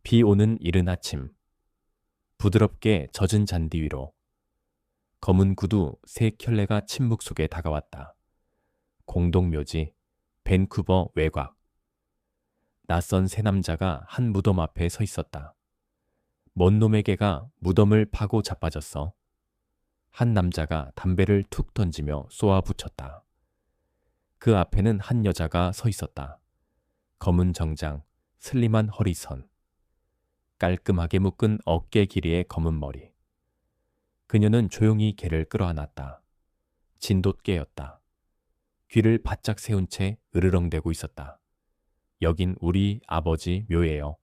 비 오는 이른 아침, 부드럽게 젖은 잔디 위로 검은 구두 세 켤레가 침묵 속에 다가왔다. 공동묘지, 밴쿠버 외곽. 낯선 세 남자가 한 무덤 앞에 서 있었다. 먼 놈의 개가 무덤을 파고 자빠졌어. 한 남자가 담배를 툭 던지며 쏘아 붙였다. 그 앞에는 한 여자가 서 있었다. 검은 정장, 슬림한 허리선, 깔끔하게 묶은 어깨 길이의 검은 머리. 그녀는 조용히 개를 끌어안았다. 진돗개였다. 귀를 바짝 세운 채 으르렁대고 있었다. 여긴 우리 아버지 묘예요.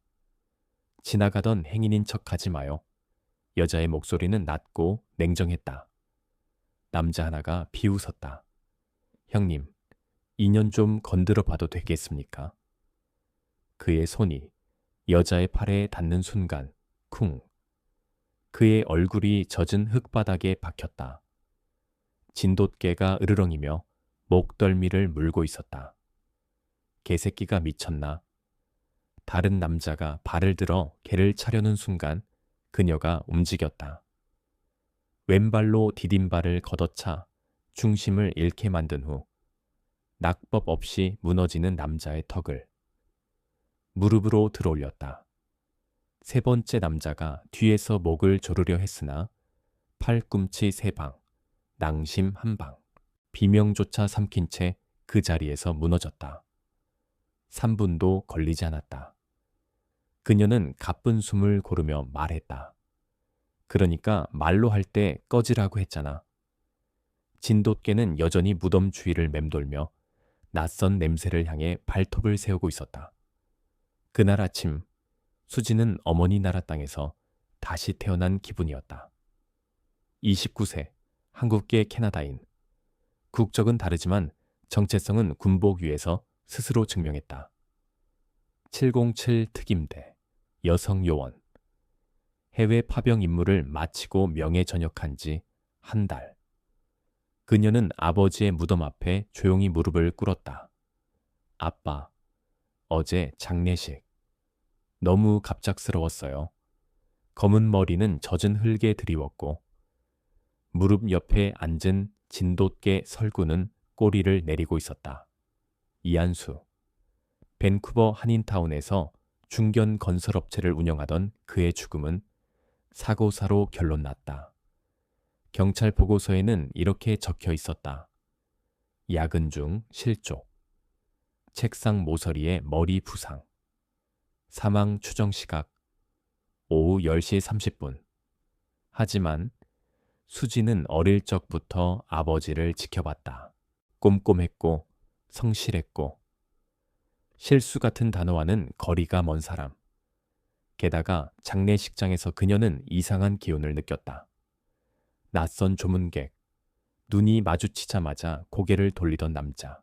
지나가던 행인인 척하지 마요. 여자의 목소리는 낮고 냉정했다. 남자 하나가 비웃었다. 형님, 인연 좀 건드려 봐도 되겠습니까? 그의 손이 여자의 팔에 닿는 순간 쿵. 그의 얼굴이 젖은 흙바닥에 박혔다. 진돗개가 으르렁이며 목덜미를 물고 있었다. 개새끼가 미쳤나? 다른 남자가 발을 들어 개를 차려는 순간 그녀가 움직였다. 왼발로 디딤발을 걷어차 중심을 잃게 만든 후 낙법 없이 무너지는 남자의 턱을 무릎으로 들어올렸다. 세 번째 남자가 뒤에서 목을 조르려 했으나 팔꿈치 세 방, 낭심 한 방, 비명조차 삼킨 채 그 자리에서 무너졌다. 3분도 걸리지 않았다. 그녀는 가쁜 숨을 고르며 말했다. 그러니까 말로 할 때 꺼지라고 했잖아. 진돗개는 여전히 무덤 주위를 맴돌며 낯선 냄새를 향해 발톱을 세우고 있었다. 그날 아침 수지는 어머니 나라 땅에서 다시 태어난 기분이었다. 29세, 한국계 캐나다인. 국적은 다르지만 정체성은 군복 위에서 스스로 증명했다. 707 특임대, 여성 요원. 해외 파병 임무를 마치고 명예 전역한 지 한 달. 그녀는 아버지의 무덤 앞에 조용히 무릎을 꿇었다. 아빠, 어제 장례식. 너무 갑작스러웠어요. 검은 머리는 젖은 흙에 드리웠고 무릎 옆에 앉은 진돗개 설구는 꼬리를 내리고 있었다. 이한수. 밴쿠버 한인타운에서 중견 건설업체를 운영하던 그의 죽음은 사고사로 결론 났다. 경찰 보고서에는 이렇게 적혀 있었다. 야근 중 실족. 책상 모서리에 머리 부상. 사망 추정 시각 오후 10시 30분. 하지만 수지는 어릴 적부터 아버지를 지켜봤다. 꼼꼼했고 성실했고 실수 같은 단어와는 거리가 먼 사람. 게다가 장례식장에서 그녀는 이상한 기운을 느꼈다. 낯선 조문객, 눈이 마주치자마자 고개를 돌리던 남자.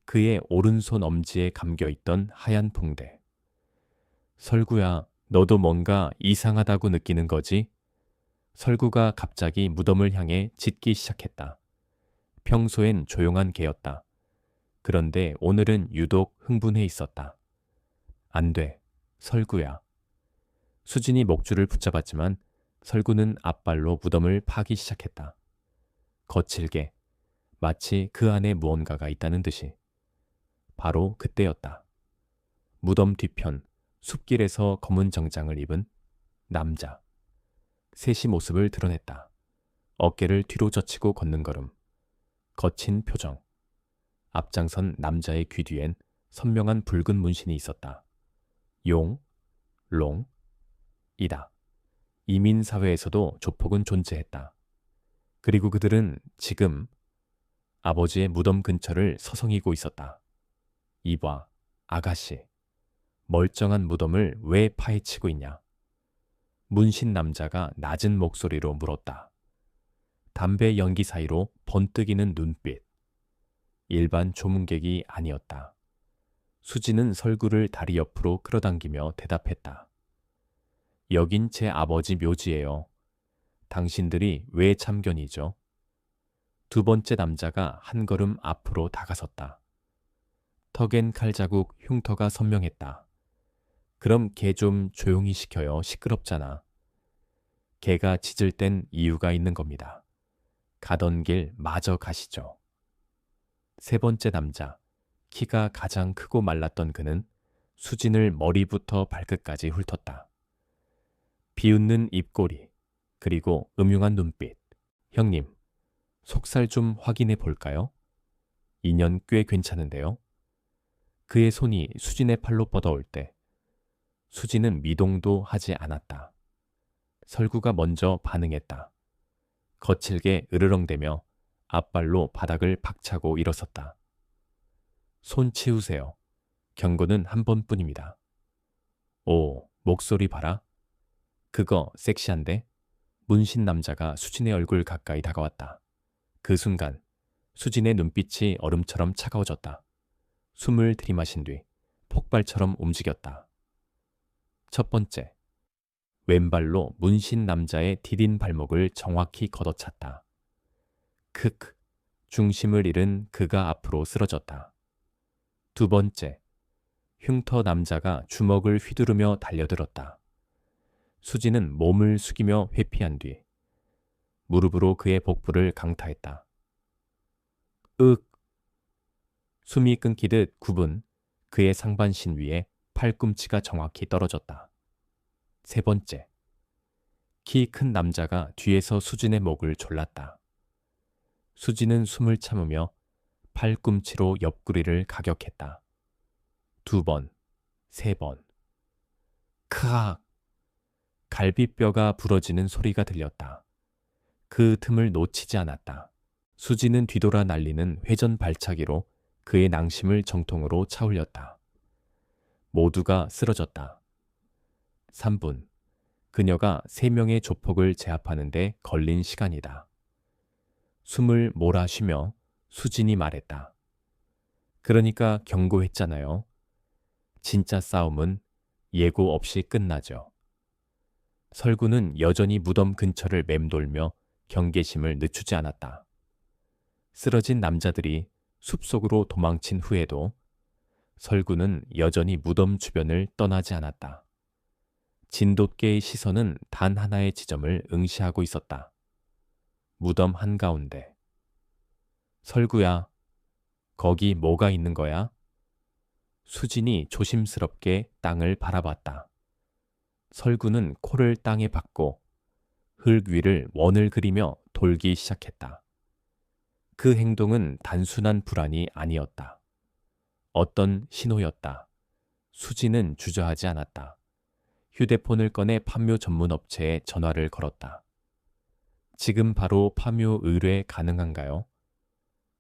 그의 오른손 엄지에 감겨있던 하얀 붕대. 설구야, 너도 뭔가 이상하다고 느끼는 거지? 설구가 갑자기 무덤을 향해 짖기 시작했다. 평소엔 조용한 개였다. 그런데 오늘은 유독 흥분해 있었다. 안 돼, 설구야. 수진이 목줄을 붙잡았지만 설구는 앞발로 무덤을 파기 시작했다. 거칠게, 마치 그 안에 무언가가 있다는 듯이. 바로 그때였다. 무덤 뒤편 숲길에서 검은 정장을 입은 남자. 셋이 모습을 드러냈다. 어깨를 뒤로 젖히고 걷는 걸음. 거친 표정. 앞장선 남자의 귀 뒤엔 선명한 붉은 문신이 있었다. 용, 롱, 이다. 이민사회에서도 조폭은 존재했다. 그리고 그들은 지금 아버지의 무덤 근처를 서성이고 있었다. 이봐, 아가씨. 멀쩡한 무덤을 왜 파헤치고 있냐? 문신 남자가 낮은 목소리로 물었다. 담배 연기 사이로 번뜩이는 눈빛. 일반 조문객이 아니었다. 수지는 설구를 다리 옆으로 끌어당기며 대답했다. 여긴 제 아버지 묘지예요. 당신들이 왜 참견이죠? 두 번째 남자가 한 걸음 앞으로 다가섰다. 턱엔 칼자국 흉터가 선명했다. 그럼 걔 좀 조용히 시켜요. 시끄럽잖아. 걔가 짖을 땐 이유가 있는 겁니다. 가던 길 마저 가시죠. 세 번째 남자, 키가 가장 크고 말랐던 그는 수진을 머리부터 발끝까지 훑었다. 비웃는 입꼬리, 그리고 음흉한 눈빛. 형님, 속살 좀 확인해 볼까요? 인연 꽤 괜찮은데요? 그의 손이 수진의 팔로 뻗어올 때 수진은 미동도 하지 않았다. 설구가 먼저 반응했다. 거칠게 으르렁대며 앞발로 바닥을 박차고 일어섰다. 손 치우세요. 경고는 한 번뿐입니다. 오, 목소리 봐라. 그거 섹시한데? 문신 남자가 수진의 얼굴 가까이 다가왔다. 그 순간 수진의 눈빛이 얼음처럼 차가워졌다. 숨을 들이마신 뒤 폭발처럼 움직였다. 첫 번째, 왼발로 문신 남자의 디딘 발목을 정확히 걷어찼다. 크크, 중심을 잃은 그가 앞으로 쓰러졌다. 두 번째, 흉터 남자가 주먹을 휘두르며 달려들었다. 수지는 몸을 숙이며 회피한 뒤 무릎으로 그의 복부를 강타했다. 윽! 숨이 끊기듯 굽은 그의 상반신 위에 팔꿈치가 정확히 떨어졌다. 세 번째, 키 큰 남자가 뒤에서 수진의 목을 졸랐다. 수진은 숨을 참으며 팔꿈치로 옆구리를 가격했다. 두 번, 세 번. 크악! 갈비뼈가 부러지는 소리가 들렸다. 그 틈을 놓치지 않았다. 수지는 뒤돌아 날리는 회전 발차기로 그의 낭심을 정통으로 차올렸다. 모두가 쓰러졌다. 3분. 그녀가 3명의 조폭을 제압하는 데 걸린 시간이다. 숨을 몰아쉬며 수진이 말했다. 그러니까 경고했잖아요. 진짜 싸움은 예고 없이 끝나죠. 설구는 여전히 무덤 근처를 맴돌며 경계심을 늦추지 않았다. 쓰러진 남자들이 숲속으로 도망친 후에도 설구는 여전히 무덤 주변을 떠나지 않았다. 진돗개의 시선은 단 하나의 지점을 응시하고 있었다. 무덤 한가운데. 설구야, 거기 뭐가 있는 거야? 수진이 조심스럽게 땅을 바라봤다. 설구는 코를 땅에 박고 흙 위를 원을 그리며 돌기 시작했다. 그 행동은 단순한 불안이 아니었다. 어떤 신호였다. 수진은 주저하지 않았다. 휴대폰을 꺼내 파묘 전문 업체에 전화를 걸었다. 지금 바로 파묘 의뢰 가능한가요?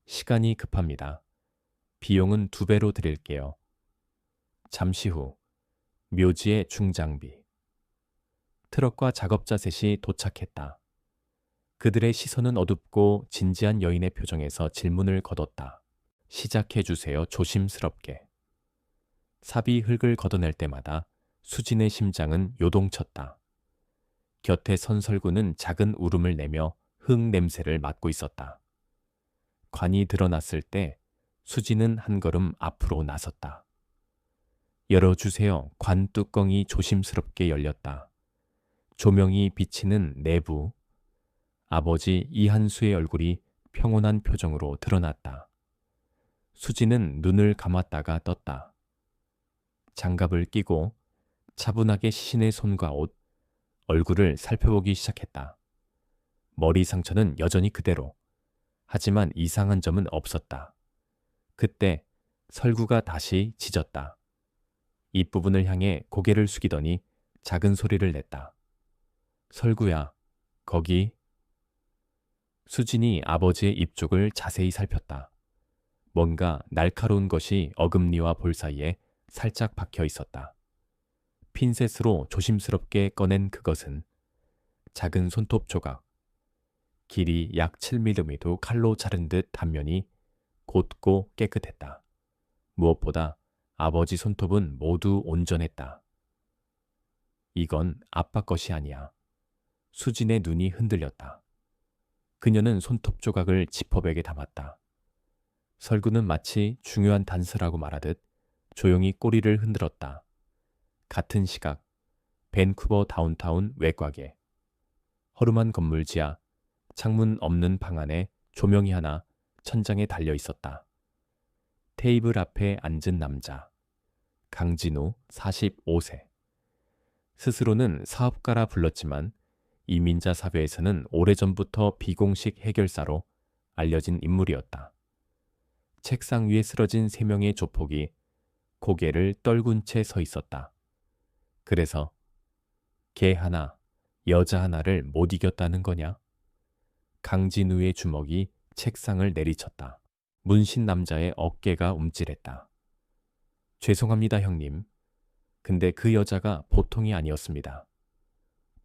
시간이 급합니다. 비용은 2배로 드릴게요. 잠시 후 묘지의 중장비. 트럭과 작업자 셋이 도착했다. 그들의 시선은 어둡고 진지한 여인의 표정에서 질문을 거뒀다. 시작해 주세요. 조심스럽게. 삽이 흙을 걷어낼 때마다 수진의 심장은 요동쳤다. 곁에 선 설구는 작은 울음을 내며 흙 냄새를 맡고 있었다. 관이 드러났을 때 수진은 한 걸음 앞으로 나섰다. 열어주세요. 관 뚜껑이 조심스럽게 열렸다. 조명이 비치는 내부. 아버지 이한수의 얼굴이 평온한 표정으로 드러났다. 수진은 눈을 감았다가 떴다. 장갑을 끼고 차분하게 시신의 손과 옷, 얼굴을 살펴보기 시작했다. 머리 상처는 여전히 그대로. 하지만 이상한 점은 없었다. 그때 설구가 다시 짖었다. 입부분을 향해 고개를 숙이더니 작은 소리를 냈다. 설구야, 거기. 수진이 아버지의 입 쪽을 자세히 살폈다. 뭔가 날카로운 것이 어금니와 볼 사이에 살짝 박혀 있었다. 핀셋으로 조심스럽게 꺼낸 그것은 작은 손톱 조각. 길이 약 7mm도 칼로 자른 듯 단면이 곧고 깨끗했다. 무엇보다 아버지 손톱은 모두 온전했다. 이건 아빠 것이 아니야. 수진의 눈이 흔들렸다. 그녀는 손톱 조각을 지퍼백에 담았다. 설구는 마치 중요한 단서라고 말하듯 조용히 꼬리를 흔들었다. 같은 시각 밴쿠버 다운타운 외곽에 허름한 건물 지하 창문 없는 방 안에 조명이 하나 천장에 달려 있었다. 테이블 앞에 앉은 남자. 강진우 45세. 스스로는 사업가라 불렀지만 이민자 사회에서는 오래전부터 비공식 해결사로 알려진 인물이었다. 책상 위에 쓰러진 3명의 조폭이 고개를 떨군 채 서 있었다. 그래서 개 하나, 여자 하나를 못 이겼다는 거냐? 강진우의 주먹이 책상을 내리쳤다. 문신 남자의 어깨가 움찔했다. 죄송합니다, 형님. 근데 그 여자가 보통이 아니었습니다.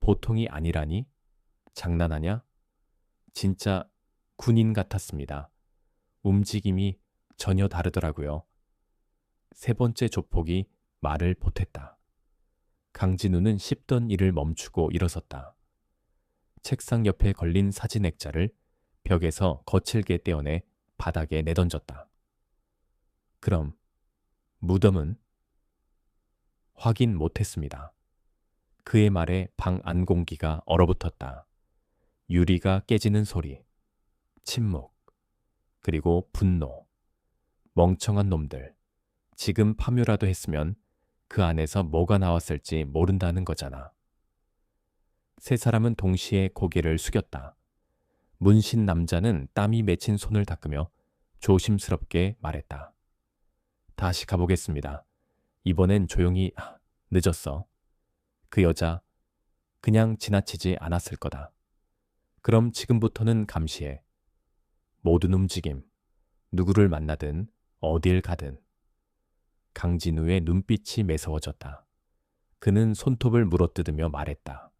보통이 아니라니? 장난하냐? 진짜 군인 같았습니다. 움직임이 전혀 다르더라고요. 3번째 조폭이 말을 보탰다. 강진우는 씹던 일을 멈추고 일어섰다. 책상 옆에 걸린 사진 액자를 벽에서 거칠게 떼어내 바닥에 내던졌다. 그럼 무덤은? 확인 못했습니다. 그의 말에 방 안 공기가 얼어붙었다. 유리가 깨지는 소리, 침묵, 그리고 분노. 멍청한 놈들. 지금 파묘라도 했으면 그 안에서 뭐가 나왔을지 모른다는 거잖아. 3사람은 동시에 고개를 숙였다. 문신 남자는 땀이 맺힌 손을 닦으며 조심스럽게 말했다. 다시 가보겠습니다. 이번엔 조용히. 늦었어. 그 여자 그냥 지나치지 않았을 거다. 그럼 지금부터는 감시해. 모든 움직임, 누구를 만나든 어딜 가든. 강진우의 눈빛이 매서워졌다. 그는 손톱을 물어뜯으며 말했다.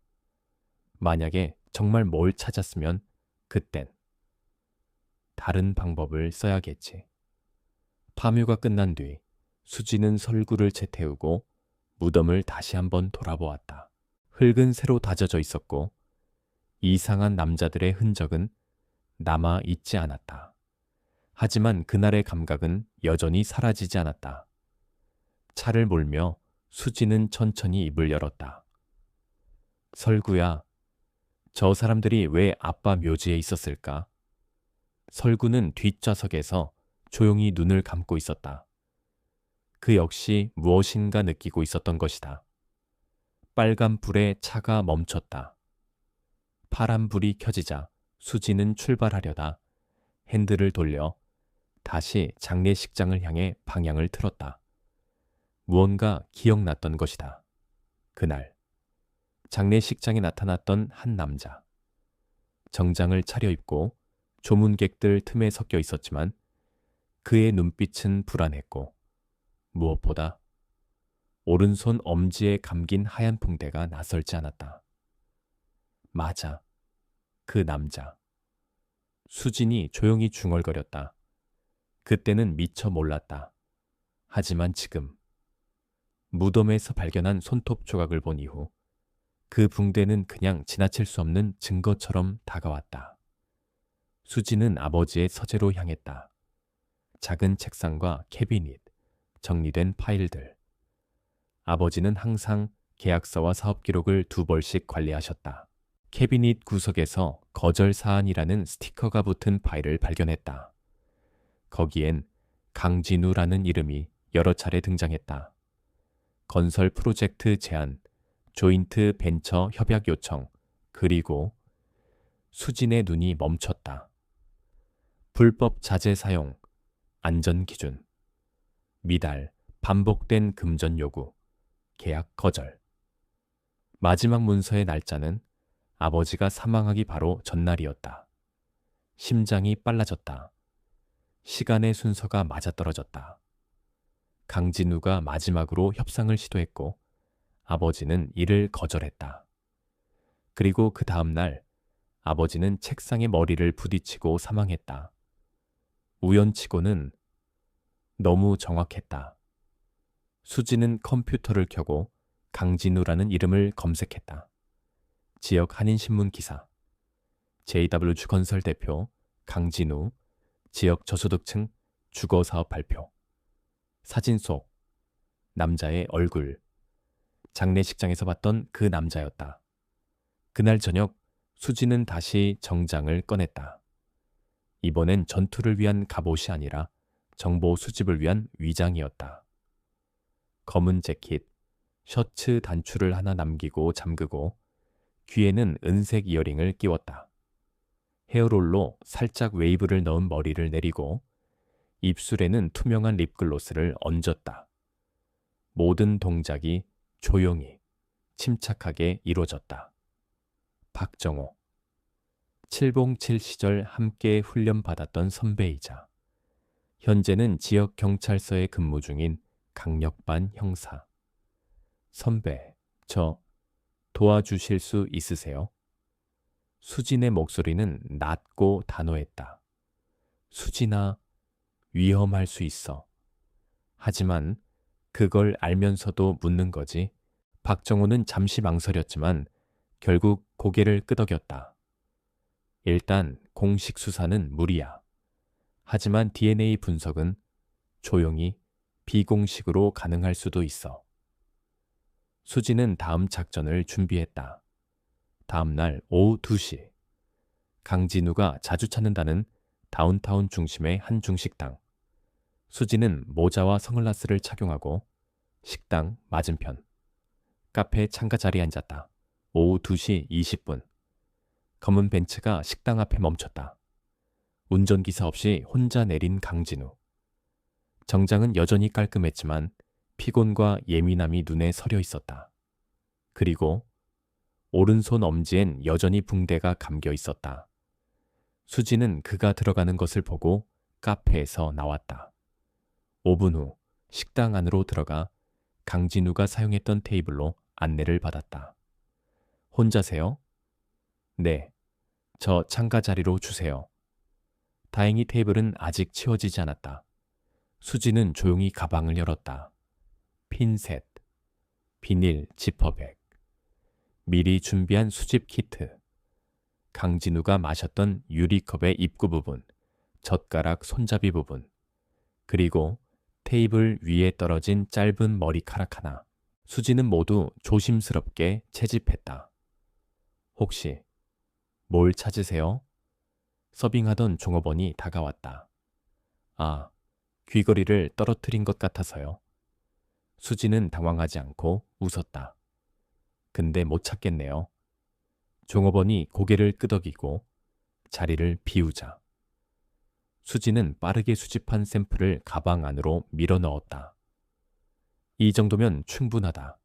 만약에 정말 뭘 찾았으면 그땐 다른 방법을 써야겠지. 파묘가 끝난 뒤 수지는 설구를 채태우고 무덤을 다시 한번 돌아보았다. 흙은 새로 다져져 있었고 이상한 남자들의 흔적은 남아 있지 않았다. 하지만 그날의 감각은 여전히 사라지지 않았다. 차를 몰며 수지는 천천히 입을 열었다. 설구야, 저 사람들이 왜 아빠 묘지에 있었을까? 설구는 뒷좌석에서 조용히 눈을 감고 있었다. 그 역시 무엇인가 느끼고 있었던 것이다. 빨간 불에 차가 멈췄다. 파란 불이 켜지자 수지는 출발하려다 핸들을 돌려 다시 장례식장을 향해 방향을 틀었다. 무언가 기억났던 것이다. 그날 장례식장에 나타났던 한 남자. 정장을 차려입고 조문객들 틈에 섞여 있었지만 그의 눈빛은 불안했고 무엇보다 오른손 엄지에 감긴 하얀 붕대가 낯설지 않았다. 맞아, 그 남자. 수진이 조용히 중얼거렸다. 그때는 미처 몰랐다. 하지만 지금 무덤에서 발견한 손톱 조각을 본 이후 그 붕대는 그냥 지나칠 수 없는 증거처럼 다가왔다. 수지는 아버지의 서재로 향했다. 작은 책상과 캐비닛, 정리된 파일들. 아버지는 항상 계약서와 사업 기록을 2벌씩 관리하셨다. 캐비닛 구석에서 거절 사안이라는 스티커가 붙은 파일을 발견했다. 거기엔 강진우라는 이름이 여러 차례 등장했다. 건설 프로젝트 제안, 조인트 벤처 협약 요청, 그리고 수진의 눈이 멈췄다. 불법 자재 사용, 안전 기준, 미달, 반복된 금전 요구, 계약 거절. 마지막 문서의 날짜는 아버지가 사망하기 바로 전날이었다. 심장이 빨라졌다. 시간의 순서가 맞아떨어졌다. 강진우가 마지막으로 협상을 시도했고 아버지는 이를 거절했다. 그리고 그 다음 날 아버지는 책상에 머리를 부딪히고 사망했다. 우연치고는 너무 정확했다. 수지는 컴퓨터를 켜고 강진우라는 이름을 검색했다. 지역 한인신문 기사, JW주 건설 대표 강진우, 지역 저소득층 주거사업 발표. 사진 속 남자의 얼굴, 장례식장에서 봤던 그 남자였다. 그날 저녁 수지는 다시 정장을 꺼냈다. 이번엔 전투를 위한 갑옷이 아니라 정보 수집을 위한 위장이었다. 검은 재킷, 셔츠 단추를 하나 남기고 잠그고 귀에는 은색 이어링을 끼웠다. 헤어롤로 살짝 웨이브를 넣은 머리를 내리고 입술에는 투명한 립글로스를 얹었다. 모든 동작이 조용히, 침착하게 이루어졌다. 박정호. 칠봉칠 시절 함께 훈련받았던 선배이자 현재는 지역 경찰서에 근무 중인 강력반 형사. 선배, 저 도와주실 수 있으세요? 수진의 목소리는 낮고 단호했다. 수진아, 위험할 수 있어. 하지만 그걸 알면서도 묻는 거지. 박정호는 잠시 망설였지만 결국 고개를 끄덕였다. 일단 공식 수사는 무리야. 하지만 DNA 분석은 조용히 비공식으로 가능할 수도 있어. 수지는 다음 작전을 준비했다. 다음 날 오후 2시. 강진우가 자주 찾는다는 다운타운 중심의 한 중식당. 수지는 모자와 선글라스를 착용하고 식당 맞은편 카페 창가 자리에 앉았다. 오후 2시 20분. 검은 벤츠가 식당 앞에 멈췄다. 운전기사 없이 혼자 내린 강진우. 정장은 여전히 깔끔했지만 피곤과 예민함이 눈에 서려 있었다. 그리고 오른손 엄지엔 여전히 붕대가 감겨 있었다. 수지는 그가 들어가는 것을 보고 카페에서 나왔다. 5분 후 식당 안으로 들어가 강진우가 사용했던 테이블로 안내를 받았다. 혼자세요? 네, 저 창가 자리로 주세요. 다행히 테이블은 아직 치워지지 않았다. 수지는 조용히 가방을 열었다. 핀셋, 비닐 지퍼백, 미리 준비한 수집 키트, 강진우가 마셨던 유리컵의 입구 부분, 젓가락 손잡이 부분, 그리고 테이블 위에 떨어진 짧은 머리카락 하나. 수지는 모두 조심스럽게 채집했다. 혹시 뭘 찾으세요? 서빙하던 종업원이 다가왔다. 아, 귀걸이를 떨어뜨린 것 같아서요. 수지는 당황하지 않고 웃었다. 근데 못 찾겠네요. 종업원이 고개를 끄덕이고 자리를 비우자. 수지는 빠르게 수집한 샘플을 가방 안으로 밀어 넣었다. 이 정도면 충분하다.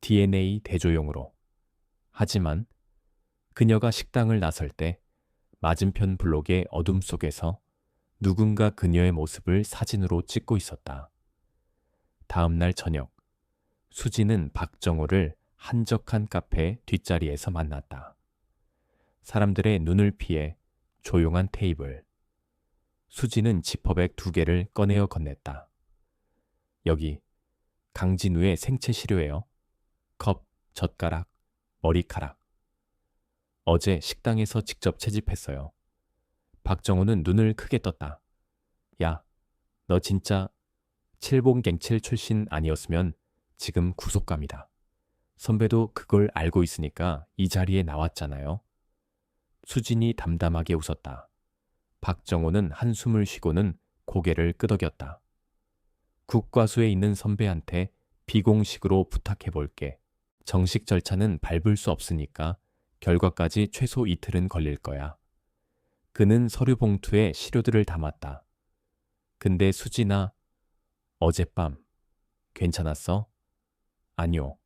DNA 대조용으로. 하지만 그녀가 식당을 나설 때 맞은편 블록의 어둠 속에서 누군가 그녀의 모습을 사진으로 찍고 있었다. 다음 날 저녁, 수지는 박정호를 한적한 카페 뒷자리에서 만났다. 사람들의 눈을 피해 조용한 테이블. 수지는 지퍼백 2개를 꺼내어 건넸다. 여기 강진우의 생체 시료예요. 컵, 젓가락, 머리카락. 어제 식당에서 직접 채집했어요. 박정호는 눈을 크게 떴다. 야, 너 진짜 칠봉갱칠 출신 아니었으면 지금 구속감이다. 선배도 그걸 알고 있으니까 이 자리에 나왔잖아요. 수진이 담담하게 웃었다. 박정호는 한숨을 쉬고는 고개를 끄덕였다. 국과수에 있는 선배한테 비공식으로 부탁해볼게. 정식 절차는 밟을 수 없으니까 결과까지 최소 이틀은 걸릴 거야. 그는 서류 봉투에 시료들을 담았다. 근데 수진아, 어젯밤 괜찮았어? 아니요.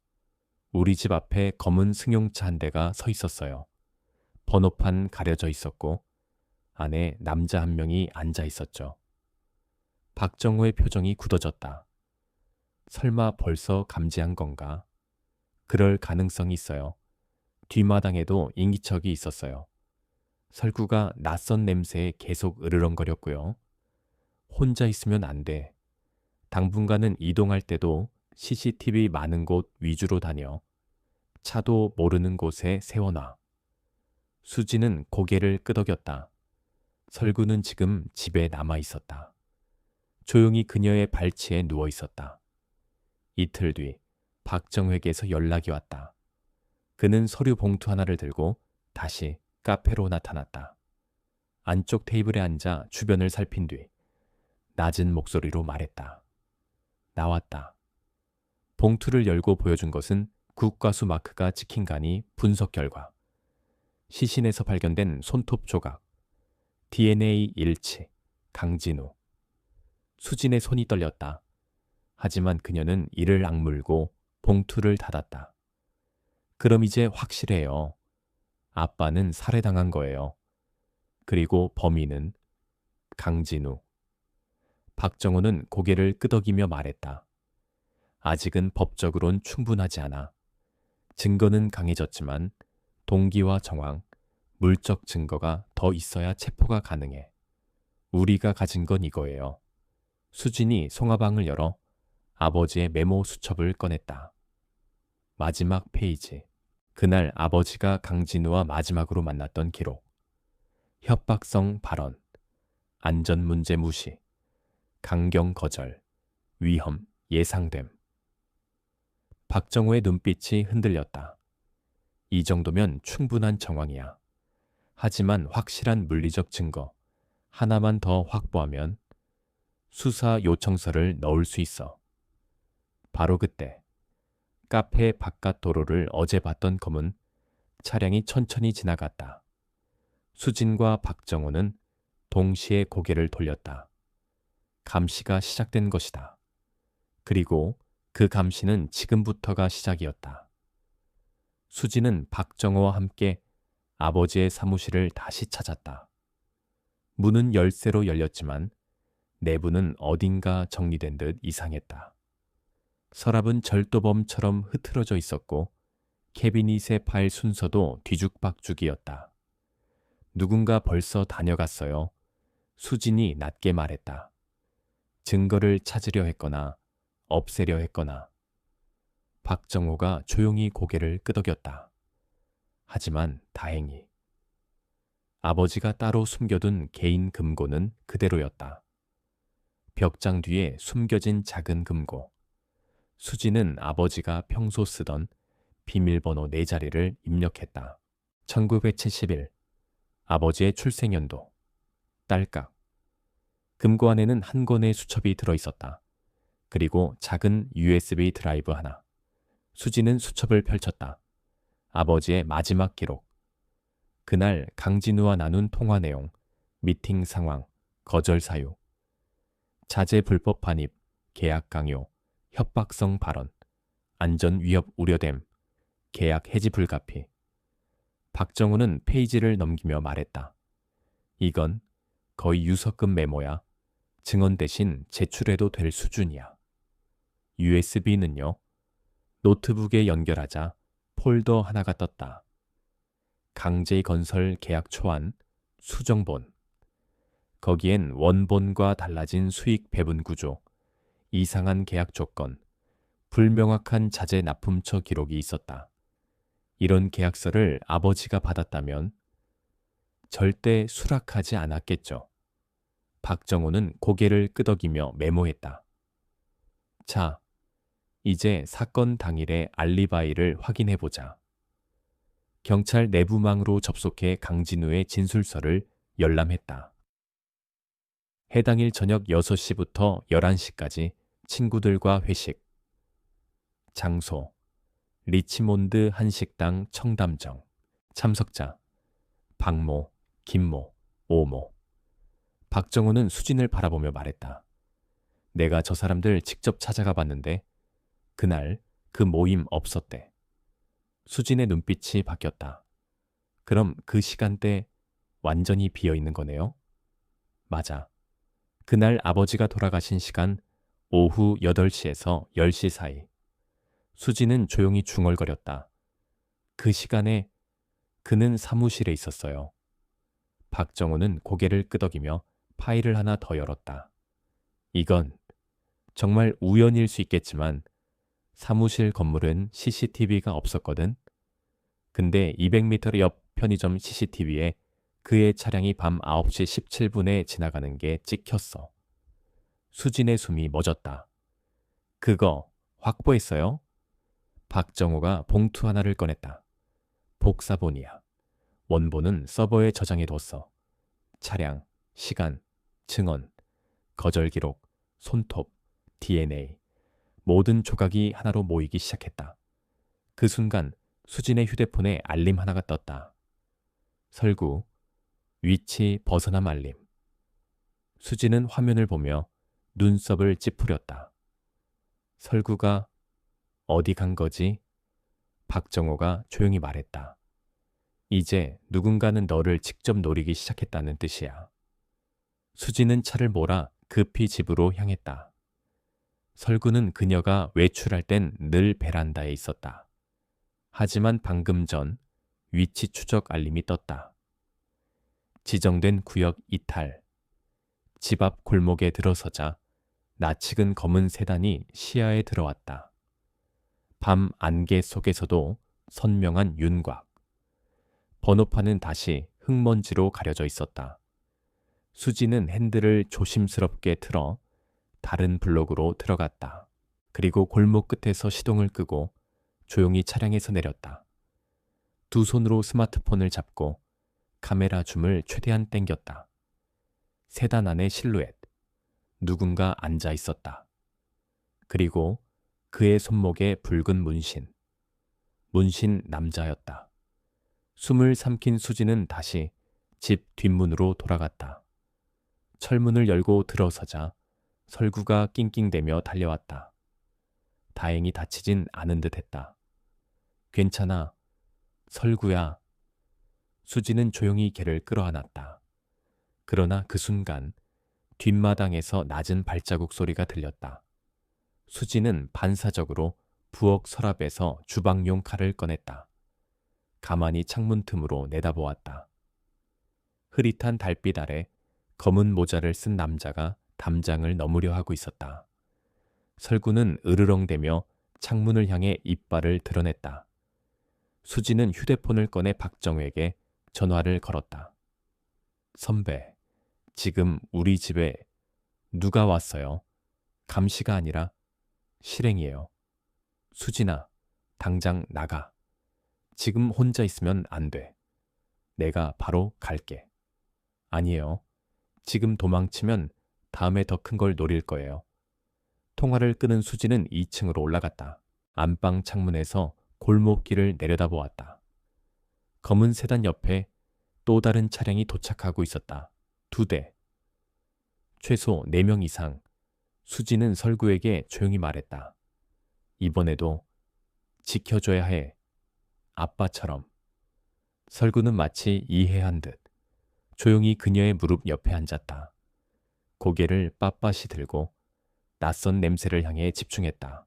우리 집 앞에 검은 승용차 한 대가 서 있었어요. 번호판 가려져 있었고 안에 남자 한 명이 앉아 있었죠. 박정호의 표정이 굳어졌다. 설마 벌써 감지한 건가? 그럴 가능성이 있어요. 뒷마당에도 인기척이 있었어요. 설구가 낯선 냄새에 계속 으르렁거렸고요. 혼자 있으면 안 돼. 당분간은 이동할 때도 CCTV 많은 곳 위주로 다녀. 차도 모르는 곳에 세워놔. 수지는 고개를 끄덕였다. 설구는 지금 집에 남아 있었다. 조용히 그녀의 발치에 누워 있었다. 이틀 뒤 박정회에게서 연락이 왔다. 그는 서류 봉투 하나를 들고 다시 카페로 나타났다. 안쪽 테이블에 앉아 주변을 살핀 뒤 낮은 목소리로 말했다. 나왔다. 봉투를 열고 보여준 것은 국과수 마크가 찍힌 간이 분석 결과, 시신에서 발견된 손톱 조각, DNA 일치, 강진우. 수진의 손이 떨렸다. 하지만 그녀는 이를 악물고 봉투를 닫았다. 그럼 이제 확실해요. 아빠는 살해당한 거예요. 그리고 범인은 강진우. 박정호는 고개를 끄덕이며 말했다. 아직은 법적으론 충분하지 않아. 증거는 강해졌지만 동기와 정황, 물적 증거가 더 있어야 체포가 가능해. 우리가 가진 건 이거예요. 수진이 송화방을 열어 아버지의 메모 수첩을 꺼냈다. 마지막 페이지. 그날 아버지가 강진우와 마지막으로 만났던 기록. 협박성 발언, 안전문제 무시, 강경 거절, 위험 예상됨. 박정호의 눈빛이 흔들렸다. 이 정도면 충분한 정황이야. 하지만 확실한 물리적 증거 하나만 더 확보하면 수사 요청서를 넣을 수 있어. 바로 그때 카페 바깥 도로를 어제 봤던 검은 차량이 천천히 지나갔다. 수진과 박정호는 동시에 고개를 돌렸다. 감시가 시작된 것이다. 그리고 그 감시는 지금부터가 시작이었다. 수진은 박정호와 함께 아버지의 사무실을 다시 찾았다. 문은 열쇠로 열렸지만 내부는 어딘가 정리된 듯 이상했다. 서랍은 절도범처럼 흐트러져 있었고 캐비닛의 파일 순서도 뒤죽박죽이었다. 누군가 벌써 다녀갔어요. 수진이 낮게 말했다. 증거를 찾으려 했거나 없애려 했거나. 박정호가 조용히 고개를 끄덕였다. 하지만 다행히 아버지가 따로 숨겨둔 개인 금고는 그대로였다. 벽장 뒤에 숨겨진 작은 금고. 수지는 아버지가 평소 쓰던 비밀번호 4자리를 입력했다. 1971. 아버지의 출생연도. 딸깍. 금고 안에는 한 권의 수첩이 들어있었다. 그리고 작은 USB 드라이브 하나. 수지는 수첩을 펼쳤다. 아버지의 마지막 기록. 그날 강진우와 나눈 통화 내용, 미팅 상황, 거절 사유, 자재 불법 반입, 계약 강요, 협박성 발언, 안전 위협 우려됨, 계약 해지 불가피. 박정우는 페이지를 넘기며 말했다. 이건 거의 유서급 메모야. 증언 대신 제출해도 될 수준이야. USB는요? 노트북에 연결하자 폴더 하나가 떴다. 강제건설 계약 초안, 수정본. 거기엔 원본과 달라진 수익 배분 구조, 이상한 계약 조건, 불명확한 자재 납품처 기록이 있었다. 이런 계약서를 아버지가 받았다면 절대 수락하지 않았겠죠. 박정호는 고개를 끄덕이며 메모했다. 자, 이제 사건 당일의 알리바이를 확인해보자. 경찰 내부망으로 접속해 강진우의 진술서를 열람했다. 해당일 저녁 6시부터 11시까지 친구들과 회식. 장소, 리치몬드 한식당 청담정. 참석자, 박모, 김모, 오모. 박정호는 수진을 바라보며 말했다. 내가 저 사람들 직접 찾아가 봤는데 그날 그 모임 없었대. 수진의 눈빛이 바뀌었다. 그럼 그 시간대 완전히 비어있는 거네요? 맞아. 그날 아버지가 돌아가신 시간 오후 8시에서 10시 사이. 수진은 조용히 중얼거렸다. 그 시간에 그는 사무실에 있었어요. 박정호는 고개를 끄덕이며 파일을 하나 더 열었다. 이건 정말 우연일 수 있겠지만 사무실 건물은 CCTV가 없었거든. 근데 200m 옆 편의점 CCTV에 그의 차량이 밤 9시 17분에 지나가는 게 찍혔어. 수진의 숨이 멎었다. 그거 확보했어요? 박정호가 봉투 하나를 꺼냈다. 복사본이야. 원본은 서버에 저장해뒀어. 차량, 시간, 증언, 거절 기록, 손톱, DNA, 모든 조각이 하나로 모이기 시작했다. 그 순간 수진의 휴대폰에 알림 하나가 떴다. 설구, 위치 벗어남 알림. 수진은 화면을 보며 눈썹을 찌푸렸다. 설구가 어디 간 거지? 박정호가 조용히 말했다. 이제 누군가는 너를 직접 노리기 시작했다는 뜻이야. 수진은 차를 몰아 급히 집으로 향했다. 설구는 그녀가 외출할 땐 늘 베란다에 있었다. 하지만 방금 전 위치 추적 알림이 떴다. 지정된 구역 이탈. 집 앞 골목에 들어서자 낯익은 검은 세단이 시야에 들어왔다. 밤 안개 속에서도 선명한 윤곽. 번호판은 다시 흙먼지로 가려져 있었다. 수지는 핸들을 조심스럽게 틀어 다른 블록으로 들어갔다. 그리고 골목 끝에서 시동을 끄고 조용히 차량에서 내렸다. 두 손으로 스마트폰을 잡고 카메라 줌을 최대한 당겼다. 세단 안의 실루엣. 누군가 앉아 있었다. 그리고 그의 손목에 붉은 문신. 문신 남자였다. 숨을 삼킨 수지는 다시 집 뒷문으로 돌아갔다. 철문을 열고 들어서자 설구가 낑낑대며 달려왔다. 다행히 다치진 않은 듯했다. 괜찮아. 설구야. 수지는 조용히 걔를 끌어안았다. 그러나 그 순간 뒷마당에서 낮은 발자국 소리가 들렸다. 수지는 반사적으로 부엌 서랍에서 주방용 칼을 꺼냈다. 가만히 창문 틈으로 내다보았다. 흐릿한 달빛 아래 검은 모자를 쓴 남자가 담장을 넘으려 하고 있었다. 설구는 으르렁대며 창문을 향해 이빨을 드러냈다. 수지는 휴대폰을 꺼내 박정우에게 전화를 걸었다. 선배, 지금 우리 집에 누가 왔어요? 감시가 아니라 실행이에요. 수진아, 당장 나가. 지금 혼자 있으면 안 돼. 내가 바로 갈게. 아니에요. 지금 도망치면 다음에 더 큰 걸 노릴 거예요. 통화를 끊은 수지는 2층으로 올라갔다. 안방 창문에서 골목길을 내려다보았다. 검은 세단 옆에 또 다른 차량이 도착하고 있었다. 2대. 최소 4명 이상. 수지는 설구에게 조용히 말했다. 이번에도 지켜줘야 해. 아빠처럼. 설구는 마치 이해한 듯 조용히 그녀의 무릎 옆에 앉았다. 고개를 빳빳이 들고 낯선 냄새를 향해 집중했다.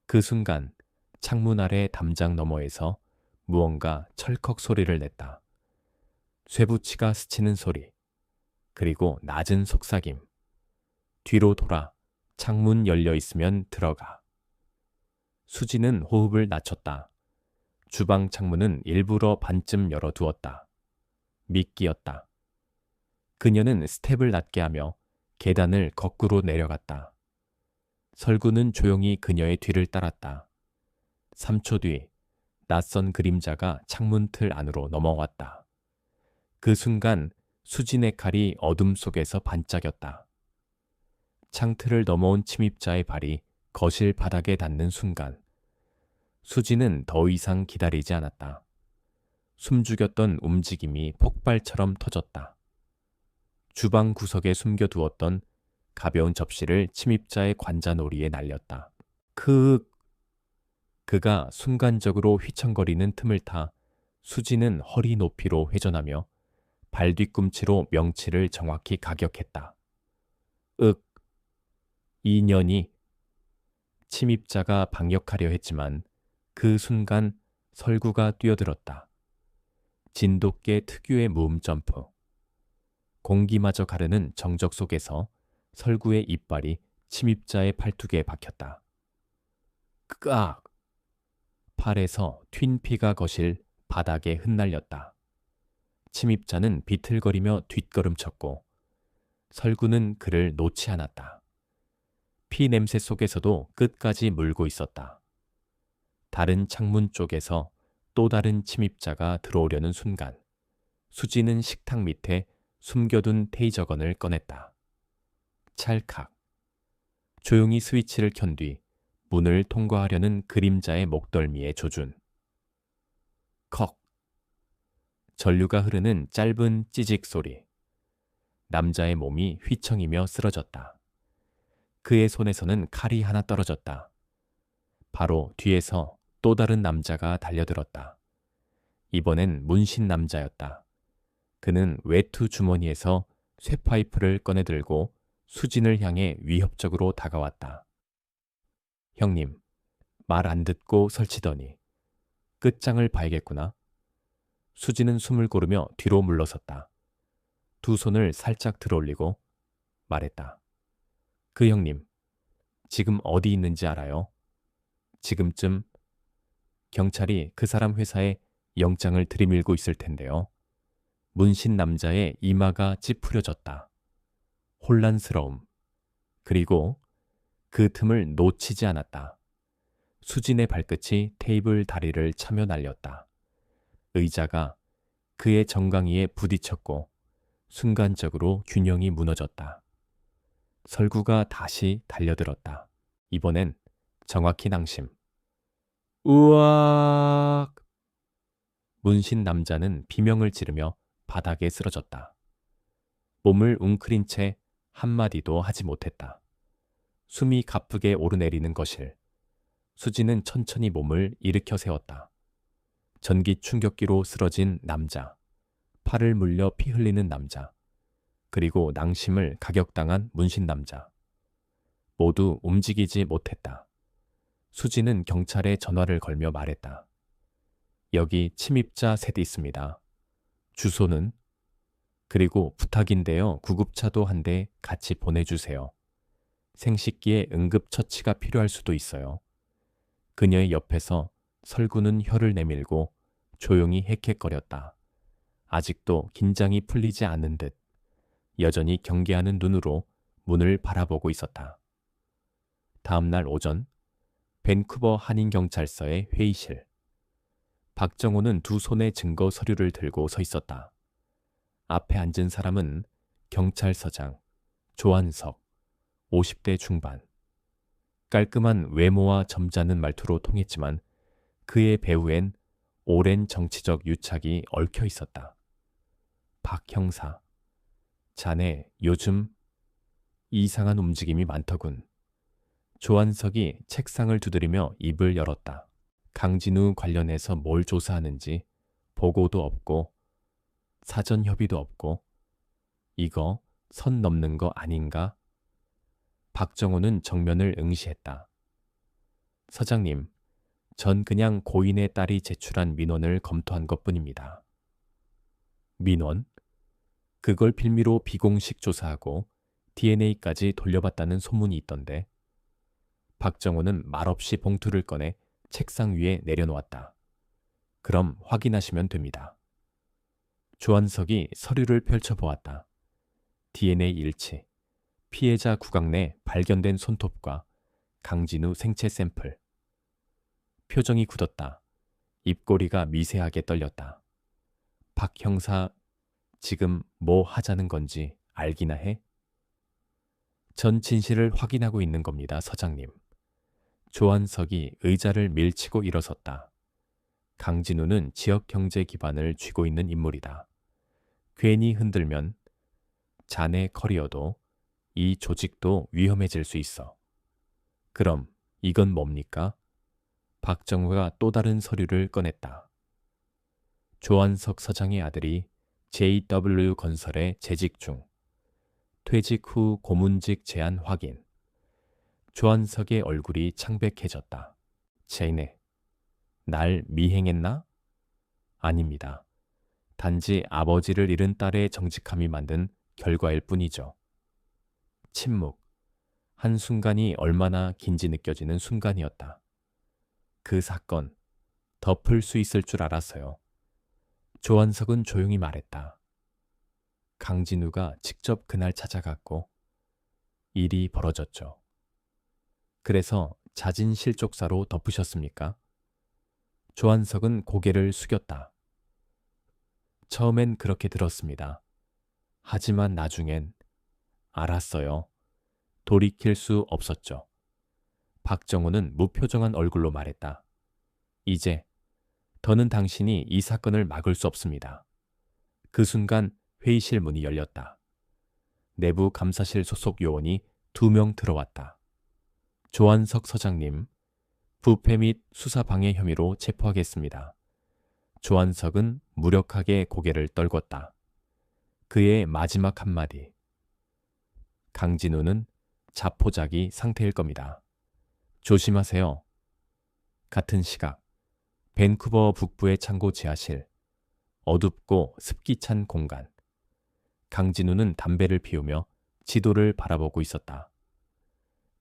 그 순간 창문 아래 담장 너머에서 무언가 철컥 소리를 냈다. 쇠붙이가 스치는 소리, 그리고 낮은 속삭임. 뒤로 돌아 창문 열려 있으면 들어가. 수지는 호흡을 낮췄다. 주방 창문은 일부러 반쯤 열어두었다. 미끼였다. 그녀는 스텝을 낮게 하며 계단을 거꾸로 내려갔다. 설구는 조용히 그녀의 뒤를 따랐다. 3초 뒤 낯선 그림자가 창문 틀 안으로 넘어왔다. 그 순간 수진의 칼이 어둠 속에서 반짝였다. 창틀을 넘어온 침입자의 발이 거실 바닥에 닿는 순간 수진은 더 이상 기다리지 않았다. 숨죽였던 움직임이 폭발처럼 터졌다. 주방 구석에 숨겨두었던 가벼운 접시를 침입자의 관자놀이에 날렸다. 그가 순간적으로 휘청거리는 틈을 타 수지는 허리 높이로 회전하며 발 뒤꿈치로 명치를 정확히 가격했다. 이 년이. 침입자가 방역하려 했지만 그 순간 설구가 뛰어들었다. 진돗개 특유의 무음 점프. 공기마저 가르는 정적 속에서 설구의 이빨이 침입자의 팔뚝에 박혔다. 끄악! 팔에서 튄 피가 거실 바닥에 흩날렸다. 침입자는 비틀거리며 뒷걸음쳤고 설구는 그를 놓지 않았다. 피 냄새 속에서도 끝까지 물고 있었다. 다른 창문 쪽에서 또 다른 침입자가 들어오려는 순간 수지는 식탁 밑에 숨겨둔 테이저건을 꺼냈다. 찰칵. 조용히 스위치를 켠 뒤 문을 통과하려는 그림자의 목덜미에 조준. 컥. 전류가 흐르는 짧은 찌직 소리. 남자의 몸이 휘청이며 쓰러졌다. 그의 손에서는 칼이 하나 떨어졌다. 바로 뒤에서 또 다른 남자가 달려들었다. 이번엔 문신 남자였다. 그는 외투 주머니에서 쇠파이프를 꺼내들고 수진을 향해 위협적으로 다가왔다. 형님, 말 안 듣고 설치더니 끝장을 봐야겠구나. 수진은 숨을 고르며 뒤로 물러섰다. 두 손을 살짝 들어올리고 말했다. 그 형님, 지금 어디 있는지 알아요? 지금쯤 경찰이 그 사람 회사에 영장을 들이밀고 있을 텐데요. 문신 남자의 이마가 찌푸려졌다. 혼란스러움. 그리고 그 틈을 놓치지 않았다. 수진의 발끝이 테이블 다리를 차며 날렸다. 의자가 그의 정강이에 부딪혔고 순간적으로 균형이 무너졌다. 설구가 다시 달려들었다. 이번엔 정확히 낭심. 우악! 문신 남자는 비명을 지르며 바닥에 쓰러졌다. 몸을 웅크린 채 한마디도 하지 못했다. 숨이 가쁘게 오르내리는 거실. 수지는 천천히 몸을 일으켜 세웠다. 전기 충격기로 쓰러진 남자, 팔을 물려 피 흘리는 남자, 그리고 낭심을 가격당한 문신 남자. 모두 움직이지 못했다. 수지는 경찰에 전화를 걸며 말했다. 여기 침입자 셋 있습니다. 주소는? 그리고 부탁인데요. 구급차도 한 대 같이 보내주세요. 생식기에 응급처치가 필요할 수도 있어요. 그녀의 옆에서 설구는 혀를 내밀고 조용히 헥헥거렸다. 아직도 긴장이 풀리지 않은 듯 여전히 경계하는 눈으로 문을 바라보고 있었다. 다음 날 오전 밴쿠버 한인경찰서의 회의실. 박정호는 두 손에 증거 서류를 들고 서 있었다. 앞에 앉은 사람은 경찰서장 조한석, 50대 중반. 깔끔한 외모와 점잖은 말투로 통했지만 그의 배후엔 오랜 정치적 유착이 얽혀 있었다. 박 형사, 자네 요즘 이상한 움직임이 많더군. 조한석이 책상을 두드리며 입을 열었다. 강진우 관련해서 뭘 조사하는지 보고도 없고 사전 협의도 없고 이거 선 넘는 거 아닌가? 박정호는 정면을 응시했다. 서장님, 전 그냥 고인의 딸이 제출한 민원을 검토한 것뿐입니다. 민원? 그걸 빌미로 비공식 조사하고 DNA까지 돌려봤다는 소문이 있던데. 박정호는 말없이 봉투를 꺼내 책상 위에 내려놓았다. 그럼 확인하시면 됩니다. 조한석이 서류를 펼쳐보았다. DNA 일치, 피해자 구강 내 발견된 손톱과 강진우 생체 샘플. 표정이 굳었다. 입꼬리가 미세하게 떨렸다. 박 형사, 지금 뭐 하자는 건지 알기나 해? 전 진실을 확인하고 있는 겁니다, 서장님. 조한석이 의자를 밀치고 일어섰다. 강진우는 지역 경제 기반을 쥐고 있는 인물이다. 괜히 흔들면 자네 커리어도 이 조직도 위험해질 수 있어. 그럼 이건 뭡니까? 박정우가 또 다른 서류를 꺼냈다. 조한석 서장의 아들이 JW 건설에 재직 중. 퇴직 후 고문직 제안 확인. 조한석의 얼굴이 창백해졌다. 제이네, 날 미행했나? 아닙니다. 단지 아버지를 잃은 딸의 정직함이 만든 결과일 뿐이죠. 침묵. 한순간이 얼마나 긴지 느껴지는 순간이었다. 그 사건, 덮을 수 있을 줄 알았어요. 조한석은 조용히 말했다. 강진우가 직접 그날 찾아갔고 일이 벌어졌죠. 그래서 자진 실족사로 덮으셨습니까? 조한석은 고개를 숙였다. 처음엔 그렇게 들었습니다. 하지만 나중엔 알았어요. 돌이킬 수 없었죠. 박정호는 무표정한 얼굴로 말했다. 이제 더는 당신이 이 사건을 막을 수 없습니다. 그 순간 회의실 문이 열렸다. 내부 감사실 소속 요원이 2명 들어왔다. 조한석 서장님, 부패 및 수사방해 혐의로 체포하겠습니다. 조한석은 무력하게 고개를 떨궜다. 그의 마지막 한마디. 강진우는 자포자기 상태일 겁니다. 조심하세요. 같은 시각, 밴쿠버 북부의 창고 지하실, 어둡고 습기 찬 공간. 강진우는 담배를 피우며 지도를 바라보고 있었다.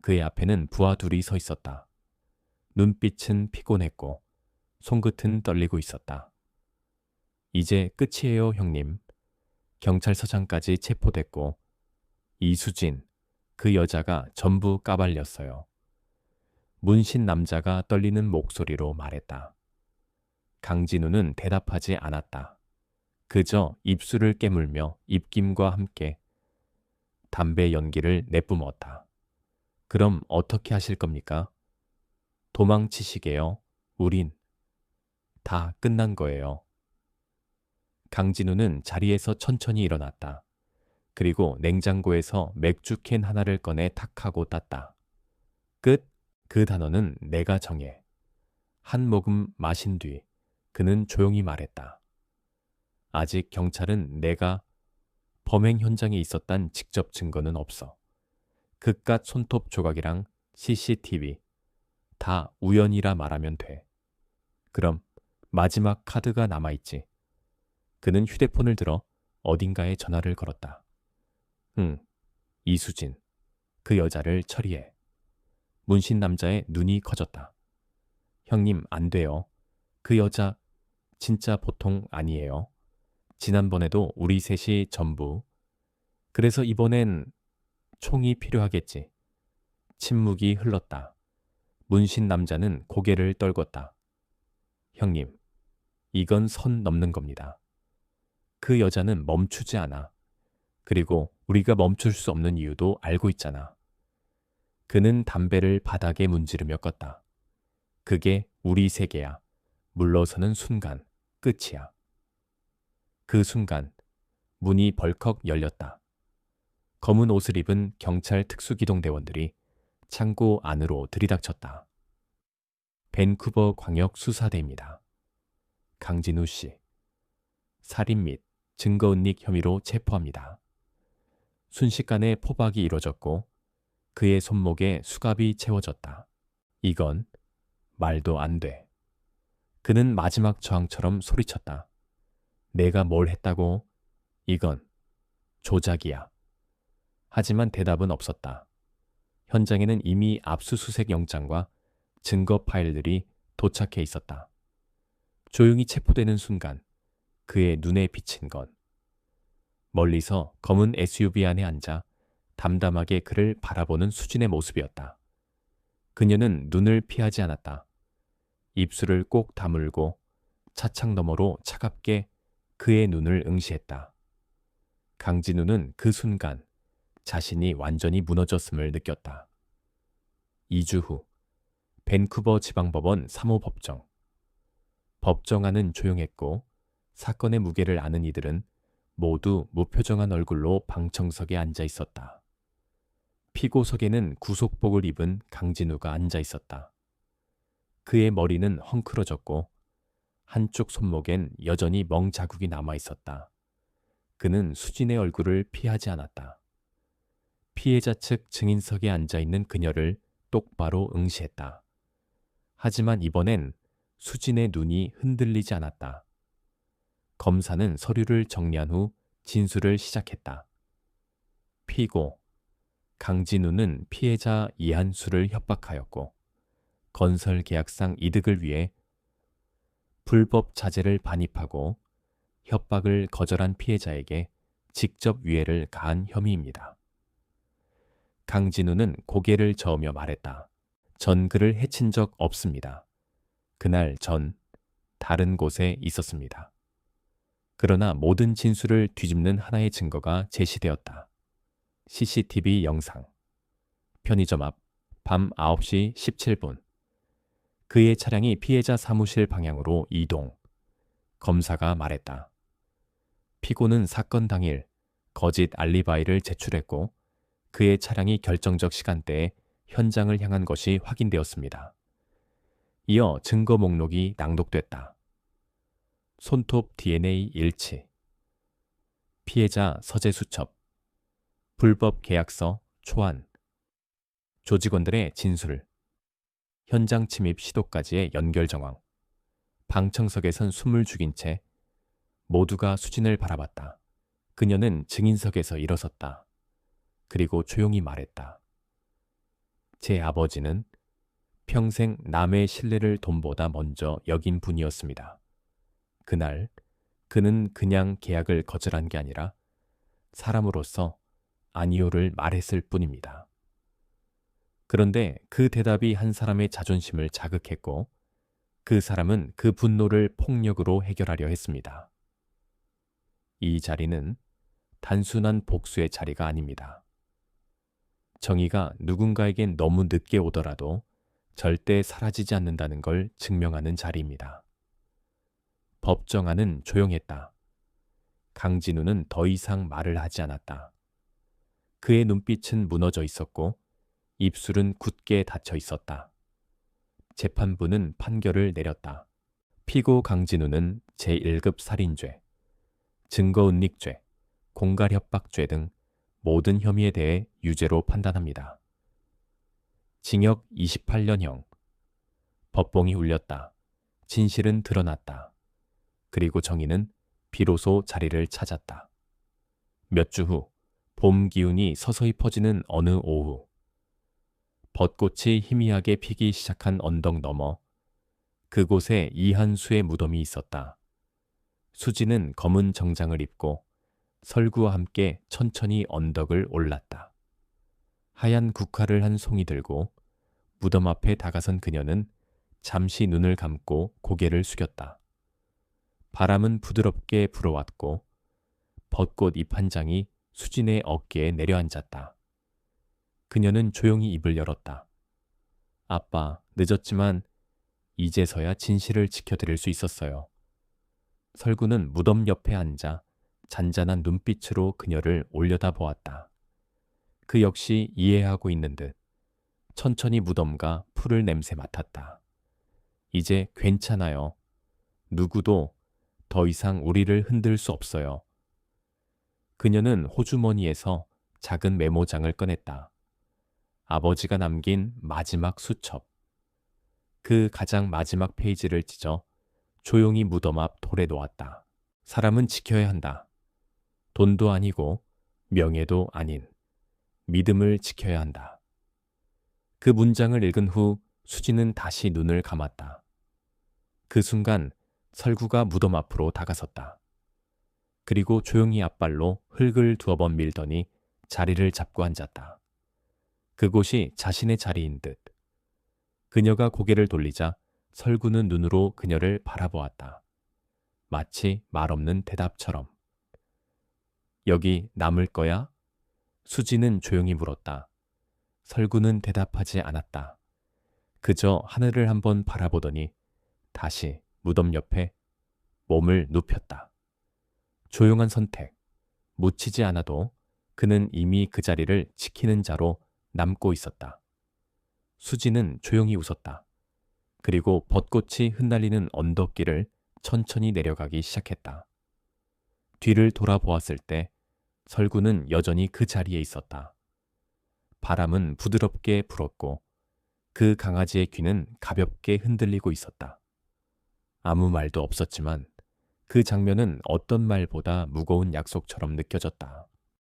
그의 앞에는 부하 둘이 서 있었다. 눈빛은 피곤했고 손끝은 떨리고 있었다. 이제 끝이에요, 형님. 경찰서장까지 체포됐고 이수진, 그 여자가 전부 까발렸어요. 문신 남자가 떨리는 목소리로 말했다. 강진우는 대답하지 않았다. 그저 입술을 깨물며 입김과 함께 담배 연기를 내뿜었다. 그럼 어떻게 하실 겁니까? 도망치시게요. 우린 다 끝난 거예요. 강진우는 자리에서 천천히 일어났다. 그리고 냉장고에서 맥주캔 하나를 꺼내 탁 하고 땄다. 끝. 그 단어는 내가 정해. 한 모금 마신 뒤 그는 조용히 말했다. 아직 경찰은 내가 범행 현장에 있었단 직접 증거는 없어. 그깟 손톱 조각이랑 CCTV 다 우연이라 말하면 돼. 그럼 마지막 카드가 남아있지. 그는 휴대폰을 들어 어딘가에 전화를 걸었다. 이수진, 그 여자를 처리해. 문신 남자의 눈이 커졌다. 형님, 안 돼요. 그 여자 진짜 보통 아니에요. 지난번에도 우리 셋이 전부. 그래서 이번엔 총이 필요하겠지. 침묵이 흘렀다. 문신 남자는 고개를 떨궜다. 형님, 이건 선 넘는 겁니다. 그 여자는 멈추지 않아. 그리고 우리가 멈출 수 없는 이유도 알고 있잖아. 그는 담배를 바닥에 문지르며 껐다. 그게 우리 세계야. 물러서는 순간 끝이야. 그 순간 문이 벌컥 열렸다. 검은 옷을 입은 경찰 특수기동대원들이 창고 안으로 들이닥쳤다. 밴쿠버 광역 수사대입니다. 강진우 씨, 살인 및 증거은닉 혐의로 체포합니다. 순식간에 포박이 이뤄졌고 그의 손목에 수갑이 채워졌다. 이건 말도 안 돼. 그는 마지막 저항처럼 소리쳤다. 내가 뭘 했다고? 이건 조작이야. 하지만 대답은 없었다. 현장에는 이미 압수수색 영장과 증거 파일들이 도착해 있었다. 조용히 체포되는 순간 그의 눈에 비친 건 멀리서 검은 SUV 안에 앉아 담담하게 그를 바라보는 수진의 모습이었다. 그녀는 눈을 피하지 않았다. 입술을 꼭 다물고 차창 너머로 차갑게 그의 눈을 응시했다. 강진우는 그 순간 자신이 완전히 무너졌음을 느꼈다. 2주 후 밴쿠버 지방법원 3호 법정. 법정 안은 조용했고 사건의 무게를 아는 이들은 모두 무표정한 얼굴로 방청석에 앉아 있었다. 피고석에는 구속복을 입은 강진우가 앉아 있었다. 그의 머리는 헝클어졌고 한쪽 손목엔 여전히 멍 자국이 남아 있었다. 그는 수진의 얼굴을 피하지 않았다. 피해자 측 증인석에 앉아 있는 그녀를 똑바로 응시했다. 하지만 이번엔 수진의 눈이 흔들리지 않았다. 검사는 서류를 정리한 후 진술을 시작했다. 피고 강진우는 피해자 이한수를 협박하였고 건설 계약상 이득을 위해 불법 자재를 반입하고 협박을 거절한 피해자에게 직접 위해를 가한 혐의입니다. 강진우는 고개를 저으며 말했다. 전 그를 해친 적 없습니다. 그날 전 다른 곳에 있었습니다. 그러나 모든 진술을 뒤집는 하나의 증거가 제시되었다. CCTV 영상. 편의점 앞 밤 9시 17분. 그의 차량이 피해자 사무실 방향으로 이동. 검사가 말했다. 피고는 사건 당일 거짓 알리바이를 제출했고 그의 차량이 결정적 시간대에 현장을 향한 것이 확인되었습니다. 이어 증거 목록이 낭독됐다. 손톱 DNA 일치. 피해자 서재 수첩. 불법 계약서 초안. 조직원들의 진술. 현장 침입 시도까지의 연결 정황. 방청석에선 숨을 죽인 채 모두가 수진을 바라봤다. 그녀는 증인석에서 일어섰다. 그리고 조용히 말했다. 제 아버지는 평생 남의 신뢰를 돈보다 먼저 여긴 분이었습니다. 그날 그는 그냥 계약을 거절한 게 아니라 사람으로서 아니오를 말했을 뿐입니다. 그런데 그 대답이 한 사람의 자존심을 자극했고 그 사람은 그 분노를 폭력으로 해결하려 했습니다. 이 자리는 단순한 복수의 자리가 아닙니다. 정의가 누군가에겐 너무 늦게 오더라도 절대 사라지지 않는다는 걸 증명하는 자리입니다. 법정안은 조용했다. 강진우는 더 이상 말을 하지 않았다. 그의 눈빛은 무너져 있었고 입술은 굳게 닫혀 있었다. 재판부는 판결을 내렸다. 피고 강진우는 제1급 살인죄, 증거은닉죄, 공갈협박죄 등 모든 혐의에 대해 유죄로 판단합니다. 징역 28년형. 법봉이 울렸다. 진실은 드러났다. 그리고 정의는 비로소 자리를 찾았다. 몇 주 후, 봄 기운이 서서히 퍼지는 어느 오후. 벚꽃이 희미하게 피기 시작한 언덕 너머, 그곳에 이한수의 무덤이 있었다. 수지는 검은 정장을 입고 설구와 함께 천천히 언덕을 올랐다. 하얀 국화를 한 송이 들고 무덤 앞에 다가선 그녀는 잠시 눈을 감고 고개를 숙였다. 바람은 부드럽게 불어왔고 벚꽃 잎 한 장이 수진의 어깨에 내려앉았다. 그녀는 조용히 입을 열었다. 아빠, 늦었지만 이제서야 진실을 지켜드릴 수 있었어요. 설구는 무덤 옆에 앉아 잔잔한 눈빛으로 그녀를 올려다보았다. 그 역시 이해하고 있는 듯 천천히 무덤과 풀을 냄새 맡았다. 이제 괜찮아요. 누구도 더 이상 우리를 흔들 수 없어요. 그녀는 호주머니에서 작은 메모장을 꺼냈다. 아버지가 남긴 마지막 수첩. 그 가장 마지막 페이지를 찢어 조용히 무덤 앞 돌에 놓았다. 사람은 지켜야 한다. 돈도 아니고 명예도 아닌 믿음을 지켜야 한다. 그 문장을 읽은 후 수지는 다시 눈을 감았다. 그 순간 설구가 무덤 앞으로 다가섰다. 그리고 조용히 앞발로 흙을 두어 번 밀더니 자리를 잡고 앉았다. 그곳이 자신의 자리인 듯. 그녀가 고개를 돌리자 설구는 눈으로 그녀를 바라보았다. 마치 말없는 대답처럼. 여기 남을 거야? 수지는 조용히 물었다. 설구는 대답하지 않았다. 그저 하늘을 한번 바라보더니 다시 무덤 옆에 몸을 눕혔다. 조용한 선택. 묻히지 않아도 그는 이미 그 자리를 지키는 자로 남고 있었다. 수지는 조용히 웃었다. 그리고 벚꽃이 흩날리는 언덕길을 천천히 내려가기 시작했다. 뒤를 돌아보았을 때 설구는 여전히 그 자리에 있었다. 바람은 부드럽게 불었고 그 강아지의 귀는 가볍게 흔들리고 있었다. 아무 말도 없었지만 그 장면은 어떤 말보다 무거운 약속처럼 느껴졌다.